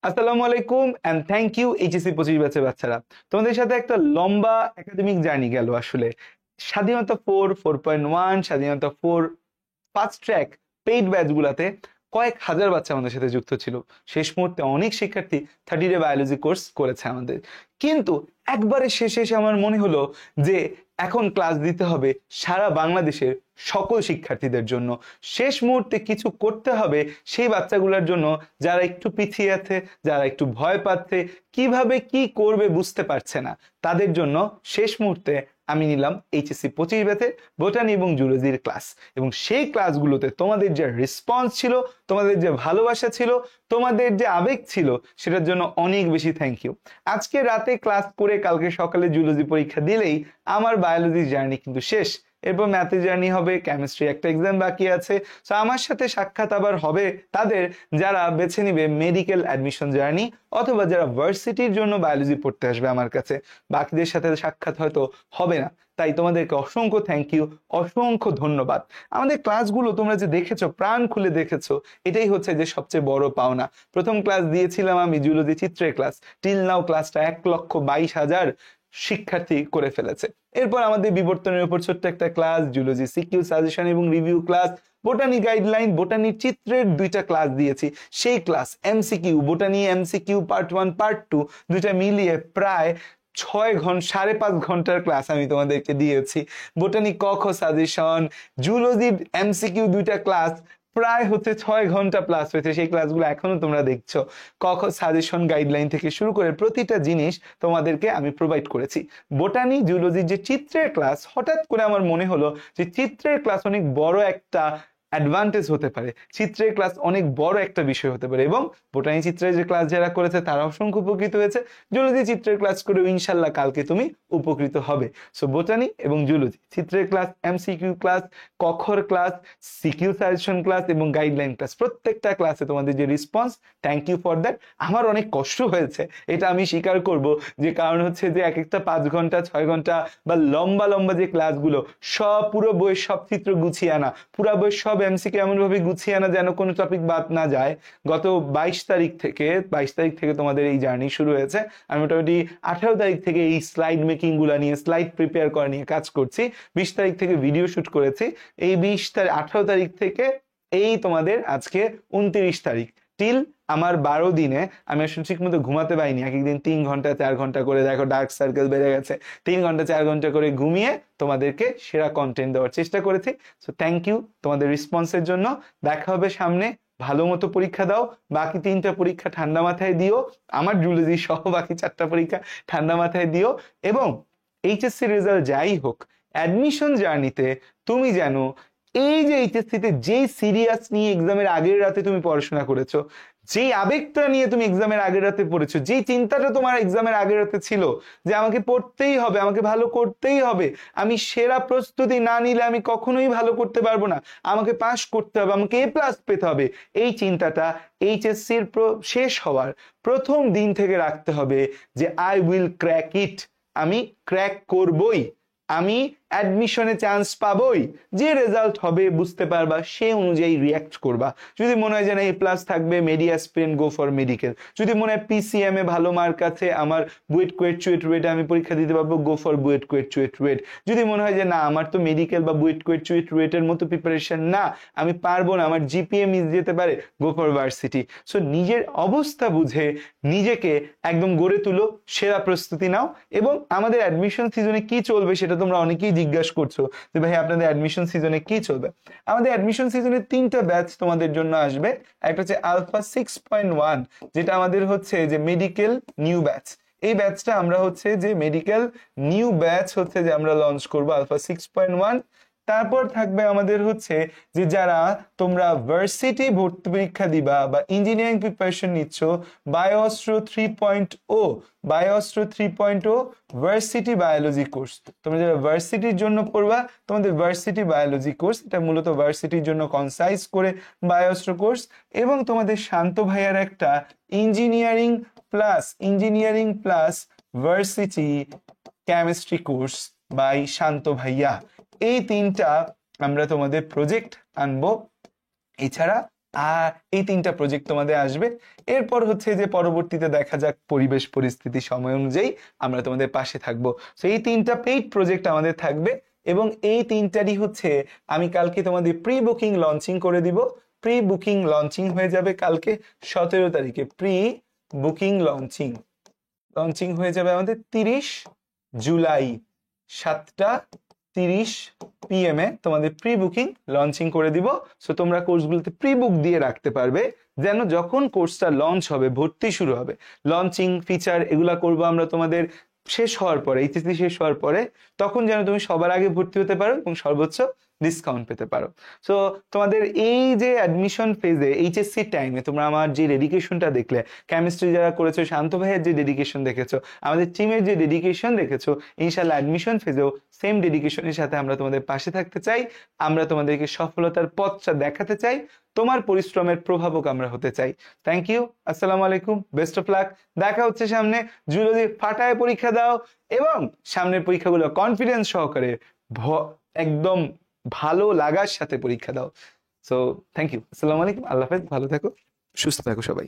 আসসালামু আলাইকুম and thank you HSC 25 ব্যাচের বাচ্চারা। তোমাদের সাথে একটা লম্বা একাডেমিক জার্নি গেল আসলে। স্বাধীনতা 4.1, স্বাধীনতা 4 ফাস্ট ট্র্যাক পেইড ব্যাচগুলোতে কয়েক হাজার বাচ্চা আমাদের সাথে যুক্ত ছিল। শেষ মুহূর্তে অনেক শিক্ষার্থী 30 ডে বায়োলজি কোর্স করেছে আমাদের, কিন্তু একবারে শেষে এসে আমার মনে হলো যে এখন ক্লাস দিতে হবে সারা বাংলাদেশের সকল শিক্ষার্থীদের জন্য। শেষ মুহূর্তে কিছু করতে হবে সেই বাচ্চাগুলোর জন্য যারা একটু পিছিয়ে আছে, যারা একটু ভয় পাচ্ছে, কিভাবে কি করবে বুঝতে পারছে না, তাদের জন্য শেষ মুহূর্তে আমি নিলাম এইচএসসি 25 ব্যাচের বোটানি এবং জুলজির ক্লাস। এবং সেই ক্লাসগুলোতে তোমাদের যে রেসপন্স ছিল, তোমাদের যে ভালোবাসা ছিল, তোমাদের যে আবেগ ছিল, সেটার জন্য অনেক বেশি থ্যাংক ইউ। আজকে রাতে ক্লাস করে কালকে সকালে জুলজি পরীক্ষা দিলেই আমার বায়োলজি জার্নি কিন্তু শেষ। এরপর ম্যাথে জার্নি হবে, কেমিস্ট্রি একটা এক্সাম বাকি আছে। তো আমার সাথে সাক্ষাৎ আবার হবে তাদের যারা বেছে নিবে মেডিকেল অ্যাডমিশন জার্নি, অথবা যারা ভার্সিটির জন্য বায়োলজি পড়তে আসবে আমার কাছে। বাকিদের সাথে সাক্ষাৎ হয়তো হবে না, তাই তোমাদেরকে অসংখ্য থ্যাংক ইউ, অসংখ্য ধন্যবাদ। আমাদের ক্লাসগুলো তোমরা যে দেখেছো, প্রাণ খুলে দেখেছো, এটাই হচ্ছে যে সবচেয়ে বড় পাওনা। প্রথম ক্লাস দিয়েছিলাম আমি জুলজি চিত্রের ক্লাস, টিল নাও ক্লাসটা 1,22,000 শিক্ষার্থী করে ফেলেছে। এরপর আমাদের বিবর্তনের উপর ছোট্ট একটা ক্লাস, জুলজি সিকিউ সাজেশন এবং review class, botany guideline, botany চিত্রের 2টা ক্লাস দিয়েছি। সেই class MCQ, botany MCQ part 1 part 2 দুইটা মিলিয়ে প্রায় 5.5 ঘন্টার ক্লাস আমি তোমাদেরকে দিয়েছি। বোটানি ক খ সাজেশন, জুলজি এমসিকিউ 2টা ক্লাস প্রায় হচ্ছে 6 ঘন্টা প্লাস হয়েছে। সেই ক্লাসগুলো এখনো তোমরা দেখছো। ক খ সাজেশন গাইডলাইন থেকে শুরু করে প্রতিটা জিনিস তোমাদেরকে আমি প্রোভাইড করেছি। বোটানি জুলজির যে চিত্রের ক্লাস, হঠাৎ করে আমার মনে হলো যে চিত্রের ক্লাস অনেক বড় একটা অ্যাডভান্টেজ হতে পারে, চিত্রের ক্লাস অনেক বড় একটা বিষয় হতে পারে। এবং বোটানি চিত্রের যে ক্লাস যারা করেছে তারা অসংখ্য উপকৃত হয়েছে। জুলজি চিত্রের ক্লাস করে ইনশাল্লাহ কালকে তুমি উপকৃত হবে। সো বোটানি এবং জুলজি চিত্রের ক্লাস, এমসিকিউ ক্লাস, কখর ক্লাস, সিকিউ সাজেশন ক্লাস এবং গাইডলাইন ক্লাস, প্রত্যেকটা ক্লাসে তোমাদের যে response, thank you for that. আমার অনেক কষ্ট হয়েছে, এটা আমি স্বীকার করব, যে কারণ হচ্ছে যে এক একটা 5 ঘন্টা 6 ঘন্টা বা লম্বা লম্বা যে ক্লাসগুলো, সব পুরো বইয়ের সব চিত্র গুছিয়ে আনা, পুরো বইয়ের সব এমসিকিউ এমন ভাবে গুছিয়ে আনা যেন কোনো টপিক বাদ না যায়। গত 22 তারিখ থেকে তোমাদের এই জার্নি শুরু হয়েছে। আমি মোটামুটি 18 তারিখ থেকে এই স্লাইড মেকিং গুলা নিয়ে, স্লাইড প্রিপেয়ার করা নিয়ে কাজ করছি। 20 তারিখ থেকে ভিডিও শুট করেছি। এই 18 তারিখ থেকে এই তোমাদের আজকে 29 তারিখ টিল আমার 12 দিনে আমি আসলে ঠিক মতো ঘুমাতে পারিনি। এক একদিন 3 ঘন্টা 4 ঘন্টা করে, দেখো ডার্ক সার্কেল বেড়ে গেছে, 3 ঘন্টা 4 ঘন্টা করে ঘুমিয়ে তোমাদেরকে সেরা কন্টেন্ট দেওয়ার চেষ্টা করেছি। সো থ্যাংক ইউ তোমাদের রেসপন্সের জন্য। দেখা হবে সামনে। ভালো মতো পরীক্ষা দাও। বাকি 3টা পরীক্ষা ঠান্ডা মাথায় দিও, আমার জুলজি সহ বাকি 4টা পরীক্ষা ঠান্ডা মাথায় দিও। এবং এইচএসসি রেজাল্ট যাই হোক, অ্যাডমিশন জার্নিতে তুমি জানো এই যে এইচএসসিতে যেই সিরিয়াস নিয়ে এক্সামের আগের রাতে তুমি পড়াশোনা করেছো, যেই আবেগটা নিয়ে তুমি এক্সামের আগের রাতে পড়েছো, যেই চিন্তাটা তোমার এক্সামের আগের রাতে ছিল যে আমাকে পড়তেই হবে, আমাকে ভালো করতেই হবে, আমি সেরা প্রস্তুতি না নিলে আমি কখনোই ভালো করতে পারবো না, আমাকে পাস করতে হবে, আমাকে এ প্লাস পেতে হবে, এই চিন্তাটা এইচএসসির শেষ হওয়ার প্রথম দিন থেকে রাখতে হবে যে আই উইল ক্র্যাক ইট, আমি ক্র্যাক করবই, আমি অ্যাডমিশনে চান্স পাবই। যে রেজাল্ট হবে বুঝতে পারবা, সে অনুযায়ী রিয়াক্ট করবা। যদি মনে হয় যে না এ প্লাস থাকবে, মেডি অ্যাসপিরেন্ট, গো ফর মেডিকেল। যদি মনে হয় পিসিএম এ ভালো মার্ক আছে, আমার বুয়েট কুয়েট চুয়েট রুয়েটে আমি পরীক্ষা দিতে পারবো, গো ফর বুয়েট কুয়েট চুয়েট রুয়েট। যদি মনে হয় যে না আমার তো মেডিকেল বা বুয়েট কুয়েট চুয়েট রুয়েটের মতো প্রিপারেশন না, আমি পারবো না, আমার জিপিএ মিস যেতে পারে, গো ফর ভার্সিটি। সো নিজের অবস্থা বুঝে নিজেকে একদম গড়ে তুলো, সেরা প্রস্তুতি নাও। এবং আমাদের অ্যাডমিশন সিজনে কি চলবে সেটা তোমরা অনেকেই জিজ্ঞাসা করছো যে ভাই আপনাদের অ্যাডমিশন সিজনে কি চলবে। আমাদের অ্যাডমিশন সিজনে 3টা ব্যাচ তোমাদের জন্য আসবে। একটা হচ্ছে আলফা 6.1, যেটা আমাদের হচ্ছে যে মেডিকেল নিউ ব্যাচ। এই ব্যাচটা আমরা হচ্ছে যে মেডিকেল নিউ ব্যাচ হচ্ছে যে আমরা লঞ্চ করবো আলফা 6.1। তারপর থাকবে আমাদের হচ্ছে যে যারা তোমরা ভার্সিটি ভর্তি পরীক্ষা দিবা বা ইঞ্জিনিয়ারিং প্রিপারেশন নিচ্ছ, বায়োঅস্ত্র 3.0, বায়োঅস্ত্র 3.0 ভার্সিটি বায়োলজি কোর্স। তোমরা যারা ভার্সিটির জন্য পড়বা, তোমাদের ভার্সিটি বায়োলজি কোর্স, এটা মূলত ভার্সিটির জন্য কনসাইজ করে বায়োঅস্ত্র কোর্স। এবং তোমাদের শান্ত ভাইয়ার একটা engineering plus varsity chemistry course by Shanto ভাইয়া। এই 3টা আমরা তোমাদের প্রজেক্ট আনবো। এছাড়া আর এই 3টা প্রজেক্ট তোমাদের আসবে। এরপর হচ্ছে যে পরবর্তীতে দেখা যাক পরিবেশ পরিস্থিতি সময় অনুযায়ী আমরা তোমাদের পাশে থাকবো। তো এই 3টা পেইড প্রজেক্ট আমাদের থাকবে এবং এই 3টারই হচ্ছে আমি কালকে তোমাদের প্রি বুকিং লঞ্চিং করে দিব। প্রি বুকিং লঞ্চিং হয়ে যাবে কালকে 17 তারিখে। প্রি বুকিং লঞ্চিং হয়ে যাবে আমাদের 30 জুলাই 7:30 PM এ তোমাদের প্রি বুকিং লঞ্চিং করে দিব। সো তোমরা কোর্সগুলোতে প্রি বুক দিয়ে রাখতে পারবে, যেন যখন কোর্সটা লঞ্চ হবে, ভর্তি শুরু হবে, লঞ্চিং ফিচার এগুলা করবো আমরা তোমাদের শেষ হওয়ার পরে, এইচএসসি শেষ হওয়ার পরে, তখন যেন তুমি সবার আগে ভর্তি হতে পারো এবং সর্বোচ্চ ডিসকাউন্ট পেতে পারো। সো তোমাদের এই যে অ্যাডমিশন ফেজে এইচএসসি টাইমে তোমরা আমার যে ডেডিকেশনটা দেখলে, কেমিস্ট্রি যারা করেছো, শান্ত ভাইয়ের যে ডেডিকেশন দেখেছো, আমাদের টিমের যে ডেডিকেশন দেখেছো, ইনশাল্লাহ অ্যাডমিশন ফেজেও সেম ডেডিকেশনের সাথে আমরা তোমাদের পাশে থাকতে চাই। আমরা তোমাদেরকে সফলতার পথটা দেখাতে চাই, তোমার পরিশ্রমের প্রভাবক আমরা হতে চাই। থ্যাংক ইউ, আসসালামু আলাইকুম, বেস্ট অফ লাক। দেখা হচ্ছে সামনে। জুলজি ফাটায় পরীক্ষা দাও এবং সামনের পরীক্ষাগুলো কনফিডেন্স সহকারে একদম ভালো লাগার সাথে পরীক্ষা দাও। সো থ্যাংক ইউ, আসসালামু আলাইকুম, আল্লাহ হাফেজ, ভালো থাকো, সুস্থ থাকো সবাই।